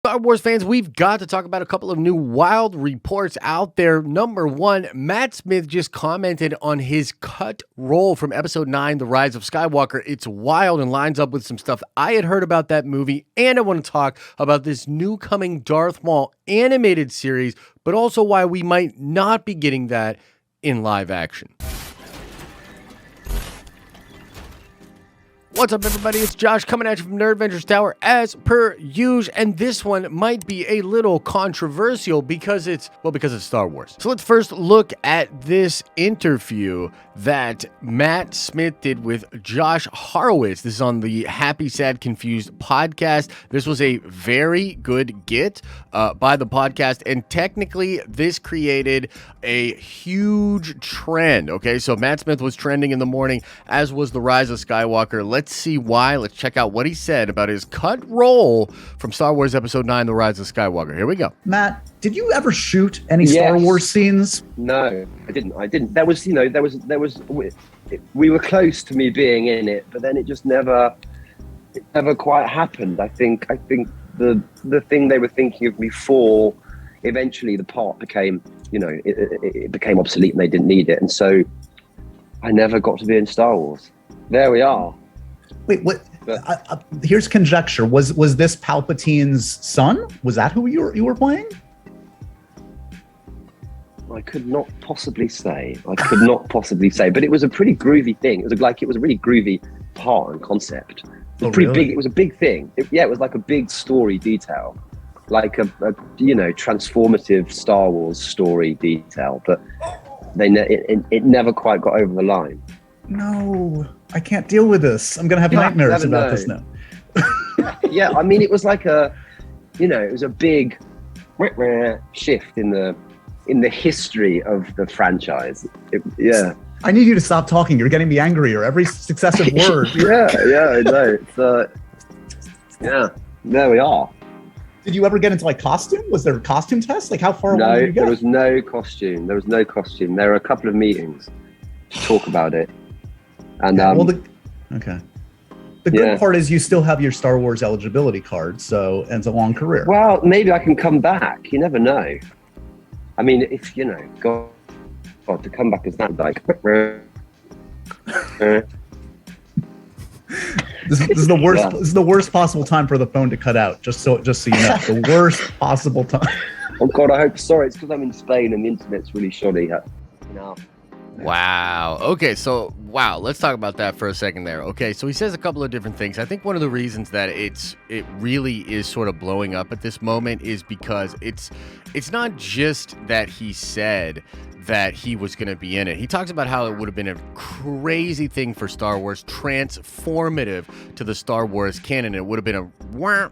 Star Wars fans, we've got to talk about a couple of new wild reports out there. Number one, Matt Smith just commented on his cut roll from episode 9, The Rise of Skywalker. It's wild and lines up with some stuff I had heard about that movie. And I want to talk about this new coming Darth Maul animated series, but also why we might not be getting that in live action. What's up, everybody? It's Josh coming at you from Nerd Ventures Tower as per usual, and this one might be a little controversial because it's Star Wars. So let's first look at this interview that Matt Smith did with Josh Horowitz. This is on the Happy, Sad, Confused podcast. This was a very good get by the podcast, and technically this created a huge trend. Okay, so Matt Smith was trending in the morning, as was The Rise of Skywalker. Let's see why. Let's check out what he said about his cut roll from Star Wars Episode 9, The Rise of Skywalker. Here we go. Matt, did you ever shoot any Star Wars scenes? No, I didn't. We were close to me being in it, but then it never quite happened. I think the thing they were thinking of me for, eventually the part became, it became obsolete and they didn't need it. And so I never got to be in Star Wars. There we are. Wait, what? Here's conjecture. Was this Palpatine's son? Was that who you were playing? I could not possibly say. But it was a pretty groovy thing. It was a really groovy part and concept. It was pretty big. It was a big thing. It was like a big story detail, like a transformative Star Wars story detail. But it never quite got over the line. No, I can't deal with this. I'm gonna have nightmares about this now. Yeah, I mean, it was like it was a big shift in the history of the franchise. I need you to stop talking. You're getting me angrier every successive word. I know. There we are. Did you ever get into costume? Was there a costume test? How far away did you go? No, there was no costume. There were a couple of meetings to talk about it. And the good part is you still have your Star Wars eligibility card, so it's a long career. Well, maybe I can come back. You never know. I mean, if God, to come back as that This is the worst. Yeah. This is the worst possible time for the phone to cut out. Just so you know, the worst possible time. Oh God, I hope. Sorry, it's because I'm in Spain and the internet's really shoddy. Wow. Okay, so let's talk about that for a second there. Okay, so he says a couple of different things. I think one of the reasons that it really is sort of blowing up at this moment is because it's not just that he said that he was going to be in it. He talks about how it would have been a crazy thing for Star Wars, transformative to the Star Wars canon. It would have been a wow,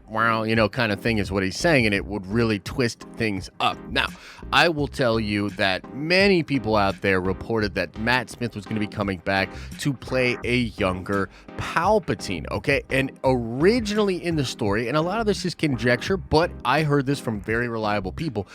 kind of thing is what he's saying, and it would really twist things up. Now, I will tell you that many people out there reported that Matt Smith was going to be coming back to play a younger Palpatine, okay? And originally in the story, and a lot of this is conjecture, but I heard this from very reliable people.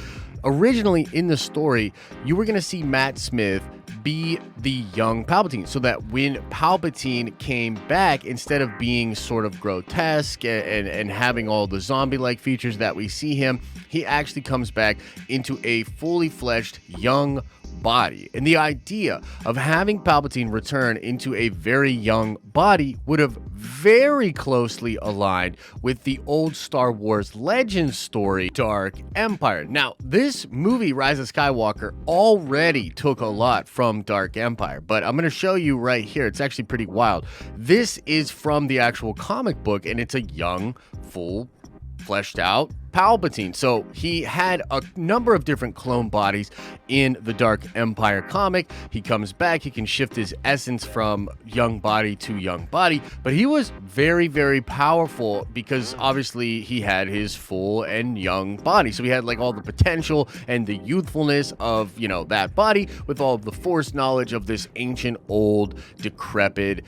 Originally in the story, you were going to see Matt Smith be the young Palpatine, so that when Palpatine came back, instead of being sort of grotesque and having all the zombie-like features that we see him, he actually comes back into a fully fleshed young body. And the idea of having Palpatine return into a very young body would have very closely aligned with the old Star Wars Legends story, Dark Empire. Now, this movie, Rise of Skywalker, already took a lot from Dark Empire, but I'm going to show you right here. It's actually pretty wild. This is from the actual comic book, and it's a young, full, fleshed out Palpatine. So he had a number of different clone bodies in the Dark Empire comic. He comes back, he can shift his essence from young body to young body, but he was very, very powerful because obviously he had his full and young body. So he had all the potential and the youthfulness of, that body with all of the Force knowledge of this ancient, old, decrepit,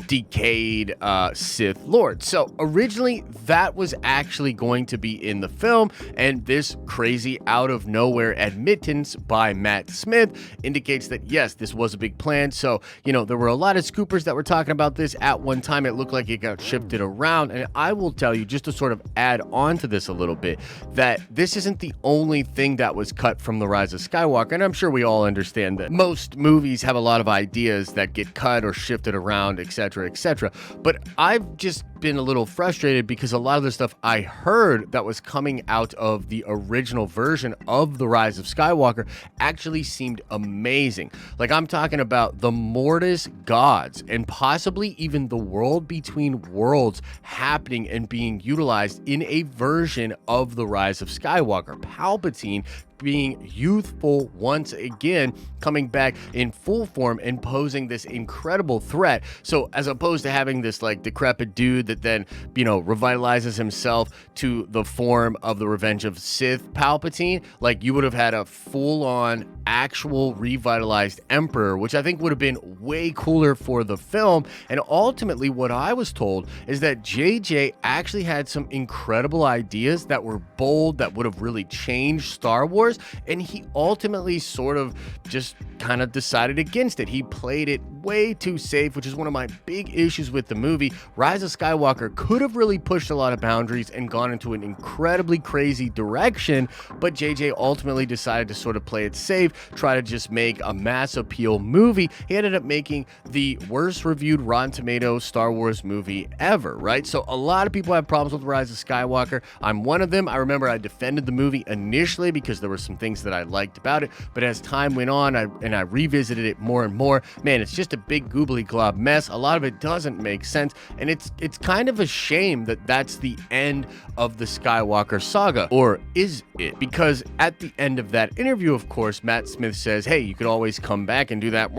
decayed Sith Lord. So originally that was actually going to be in in the film, and this crazy out of nowhere admittance by Matt Smith indicates that yes, this was a big plan. So, there were a lot of scoopers that were talking about this at one time. It looked like it got shifted around, and I will tell you, just to sort of add on to this a little bit, that this isn't the only thing that was cut from The Rise of Skywalker, and I'm sure we all understand that most movies have a lot of ideas that get cut or shifted around, etc., etc. But I've just been a little frustrated because a lot of the stuff I heard that was coming out of the original version of The Rise of Skywalker actually seemed amazing. Like, I'm talking about the Mortis gods and possibly even the world between worlds happening and being utilized in a version of The Rise of Skywalker. Palpatine being youthful once again, coming back in full form and posing this incredible threat. So as opposed to having this like decrepit dude that then, revitalizes himself to the form of the Revenge of Sith Palpatine, like you would have had a full-on actual revitalized emperor, which I think would have been way cooler for the film. And ultimately what I was told is that JJ actually had some incredible ideas that were bold, that would have really changed Star Wars, and he ultimately sort of just kind of decided against it. He played it way too safe, which is one of my big issues with the movie. Rise of Skywalker could have really pushed a lot of boundaries and gone into an incredibly crazy direction, but JJ ultimately decided to sort of play it safe, try to just make a mass appeal movie. He ended up making the worst reviewed Rotten Tomatoes Star Wars movie ever, right? So a lot of people have problems with Rise of Skywalker. I'm one of them. I remember I defended the movie initially because there were some things that I liked about it, but as time went on, I revisited it more and more. Man, it's just a big goobly glob mess. A lot of it doesn't make sense, and it's kind of a shame that that's the end of the Skywalker saga. Or is it? Because at the end of that interview, of course, Matt Smith says, hey, you could always come back and do that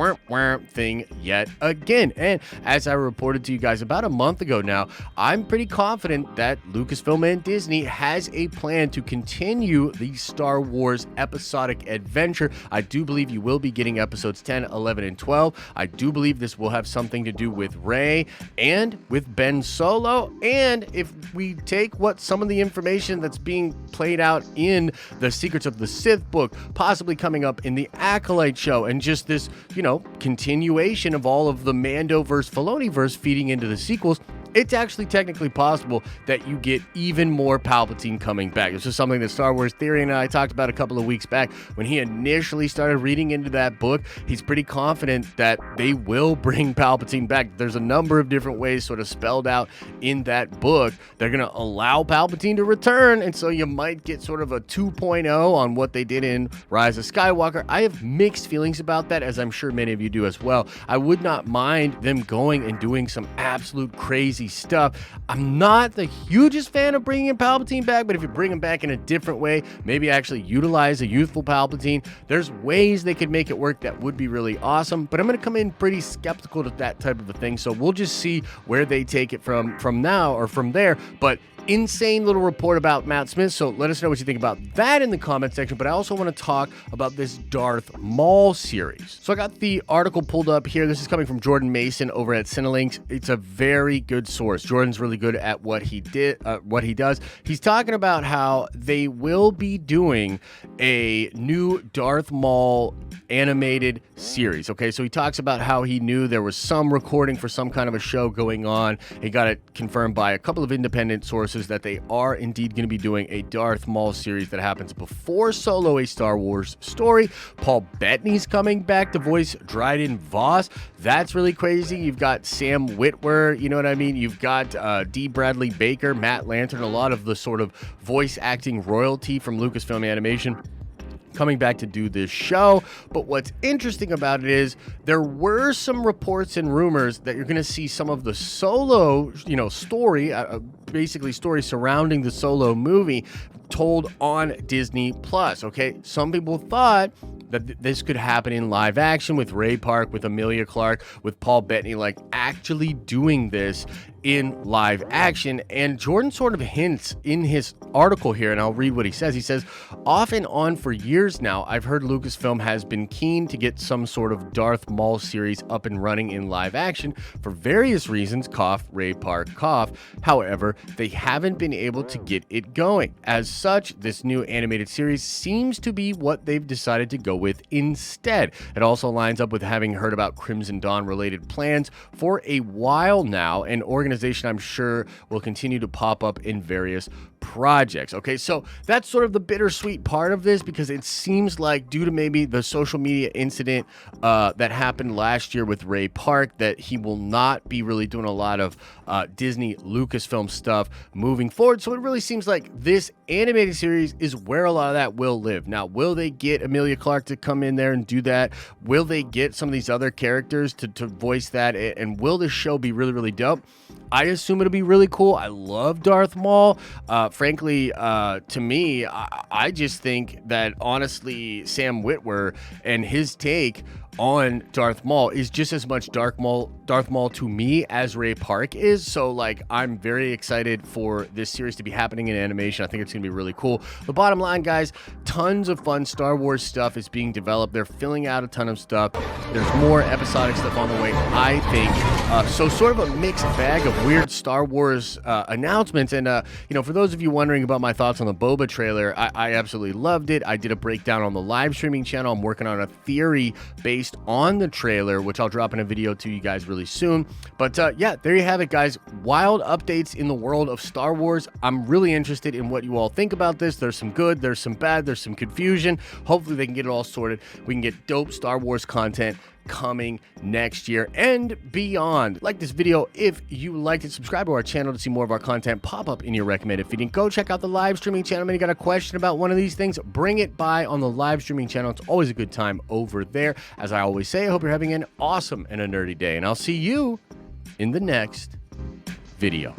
thing yet again. And as I reported to you guys about a month ago now, I'm pretty confident that Lucasfilm and Disney has a plan to continue the Star Wars episodic adventure. I do believe you will be getting episodes 10, 11, and 12. I do believe this will have something to do with Rey and with Ben Solo. And if we take what some of the information that's being played out in the Secrets of the Sith book, possibly coming up in the Acolyte show, and just this, continuation of all of the Mandoverse, Filoniverse feeding into the sequels, it's actually technically possible that you get even more Palpatine coming back. This is something that Star Wars Theory and I talked about a couple of weeks back. When he initially started reading into that book, he's pretty confident that they will bring Palpatine back. There's a number of different ways sort of spelled out in that book. They're going to allow Palpatine to return, and so you might get sort of a 2.0 on what they did in Rise of Skywalker. I have mixed feelings about that, as I'm sure many of you do as well. I would not mind them going and doing some absolute crazy stuff. I'm not the hugest fan of bringing Palpatine back, but if you bring him back in a different way, maybe actually utilize a youthful Palpatine, there's ways they could make it work that would be really awesome. But I'm going to come in pretty skeptical to that type of a thing, so we'll just see where they take it from now or from there. But insane little report about Matt Smith, so let us know what you think about that in the comment section. But I also want to talk about this Darth Maul series. So I got the article pulled up here. This is coming from Jordan Mason over at Cinelinx. It's a very good source. Jordan's really good at what he does. He's talking about how they will be doing a new Darth Maul animated series. Okay, so he talks about how he knew there was some recording for some kind of a show going on. He got it confirmed by a couple of independent sources that they are indeed going to be doing a Darth Maul series that happens before Solo, a Star Wars story. Paul Bettany's coming back to voice Dryden Voss. That's really crazy. You've got Sam Witwer, you know what I mean? You've got D. Bradley Baker, Matt Lantern, a lot of the sort of voice acting royalty from Lucasfilm Animation coming back to do this show. But what's interesting about it is there were some reports and rumors that you're going to see some of the Solo, story, basically story surrounding the Solo movie told on Disney Plus. Okay, some people thought that this could happen in live action with Ray Park, with Emilia Clarke, with Paul Bettany, like actually doing this in live action. And Jordan sort of hints in his article here, and I'll read what he says. He says, off and on for years now, I've heard Lucasfilm has been keen to get some sort of Darth Maul series up and running in live action for various reasons, cough, Ray Park, cough. However, they haven't been able to get it going. As such, this new animated series seems to be what they've decided to go with instead. It also lines up with having heard about Crimson Dawn related plans for a while now, an organization I'm sure will continue to pop up in various projects. Okay, so that's sort of the bittersweet part of this, because it seems like, due to maybe the social media incident that happened last year with Ray Park, that he will not be really doing a lot of Disney Lucasfilm stuff moving forward. So it really seems like this animated series is where a lot of that will live. Now, will they get Emilia Clarke to come in there and do that? Will they get some of these other characters to voice that? And will this show be really, really dope? I assume it'll be really cool. I love Darth Maul. Frankly, to me, I just think that, honestly, Sam Witwer and his take on Darth Maul is just as much Darth Maul to me as Ray Park is. So, like, I'm very excited for this series to be happening in animation. I think it's going to be really cool. The bottom line, guys, tons of fun Star Wars stuff is being developed. They're filling out a ton of stuff. There's more episodic stuff on the way, I think. So sort of a mixed bag of weird Star Wars announcements. And, you know, for those of you wondering about my thoughts on the Boba trailer, I absolutely loved it. I did a breakdown on the live streaming channel. I'm working on a theory based on the trailer, which I'll drop in a video to you guys really soon. But yeah, there you have it, guys. Wild updates in the world of Star Wars. I'm really interested in what you all think about this. There's some good, there's some bad, there's some confusion. Hopefully they can get it all sorted. We can get dope Star Wars content coming next year and beyond. Like this video if you liked it. Subscribe to our channel to see more of our content pop up in your recommended feed. And go check out the live streaming channel. Man, you got a question about one of these things, bring it by on the live streaming channel. It's always a good time over there. As I always say, I hope you're having an awesome and a nerdy day, and I'll see you in the next video.